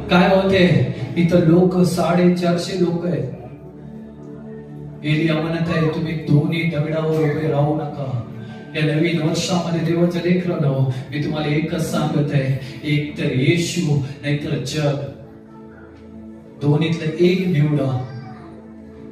काय होते इथं लोक 450 लोक आहेत. एलिया म्हणत आहे तुम्ही दोन्ही दगडावर उभे राहू नका. या नवीन वर्षामध्ये देवाचं लेकरं मी तुम्हाला एकच सांगत आहे, एक तर येशू नाहीतर जग. दोन्हीतलं एक निवडा.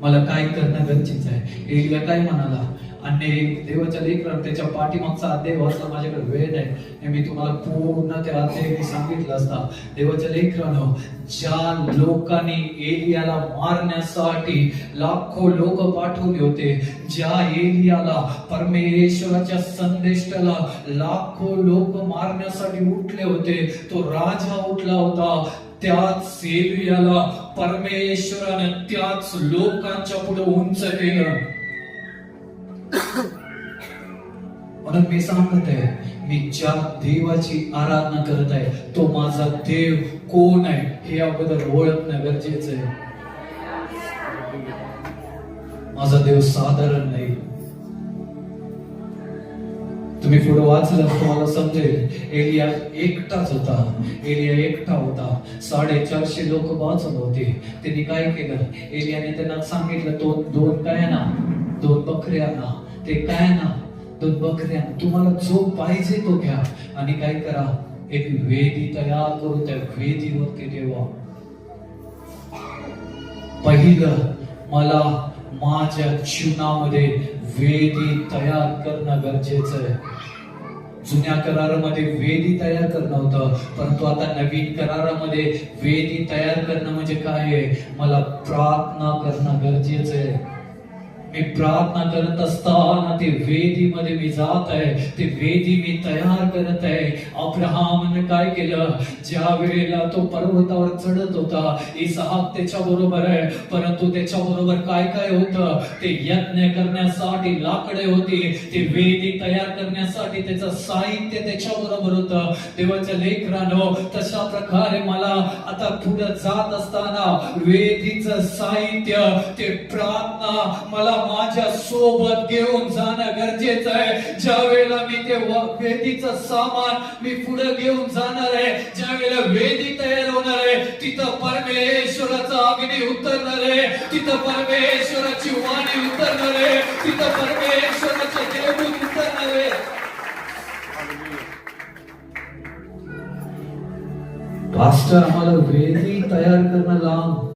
मला काय करणं गरजेचं आहे. एलिया काय म्हणाला, आणि देवाच्या लेकरांना त्याच्या पाठीमागचा अध्याय वाचला, माझ्याकडे वेळ नाही, मी तुम्हाला पूर्ण त्या अध्याय सांगितलं असता. देवाच्या लेकरांनो, ज्या लोकांनी एलियाला मारण्यासाठी लाखो लोक पाठवले होते, ज्या एलियाला परमेश्वराच्या संदेशाला लाखो लोक मारण्यासाठी उठले होते, तो राजा उठला होता. त्याच एलियाला परमेश्वराने त्याच लोकांच्या पुढे उंच केलं. म्हणून मी सांगत आहे, मी ज्या देवाची आराधना करत आहे तो माझा देव कोण आहे हे अगोदर ओळखणं गरजेचं आहे. माझा देव साधारण नाही. तुम्ही पुढे वाचलं तुम्हाला समजेल. एलिया एकटाच होता. एलिया एकटा होता. 450 लोक वाचत होते. त्यांनी काय केलं, एलियाने त्यांना सांगितलं, दोन काय ना, 2 बकऱ्या ना, ते काय ना 2 बकऱ्या, तुम्हाला जो पाहिजे तो घ्या आणि काय करा, एक वेदी तयार करू, त्या वेदीवरती ठेवा. पहिलं मला माझ्या जीवनामध्ये वेदी तयार करणं गरजेचं आहे. जुन्या करारामध्ये वेदी तयार करणं होतं, परंतु आता नवीन करारामध्ये वेदी तयार करणं म्हणजे काय आहे, मला प्रार्थना करणं गरजेचं आहे. मी प्रार्थना करत असताना ते वेदीमध्ये मी जात आहे, ते वेदी मी तयार करत आहे. अब्राहामने काय केलं, ज्या वेळेला तो पर्वतावर चढत होता, इसहाक त्याच्या बरोबर आहे, परंतु त्याच्या बरोबर काय काय होतं, ते यज्ञ करण्यासाठी लाकडे होती, ते वेदी तयार करण्यासाठी त्याचं साहित्य त्याच्या बरोबर होतं. देवाच्या लेकरांनो, तशा प्रकारे मला आता पुढे जात असताना वेदीचं साहित्य, ते प्रार्थना मला माझ्या सोबत घेऊन जाणं गरजेचं आहे. ज्या वेळेला मी ते वेदीचं सामान मी पुढे घेऊन जाणार आहे, ज्या वेळेला वेदी तयार होणार आहे, तिथं परमेश्वराचा अग्नी उतरणार आहे, तिथं परमेश्वराची वाणी उतरणार आहे, तिथं परमेश्वराचे देवदूत उतरणार आहे. पास्टर, आम्हाला वेदी तयार करणं लांब.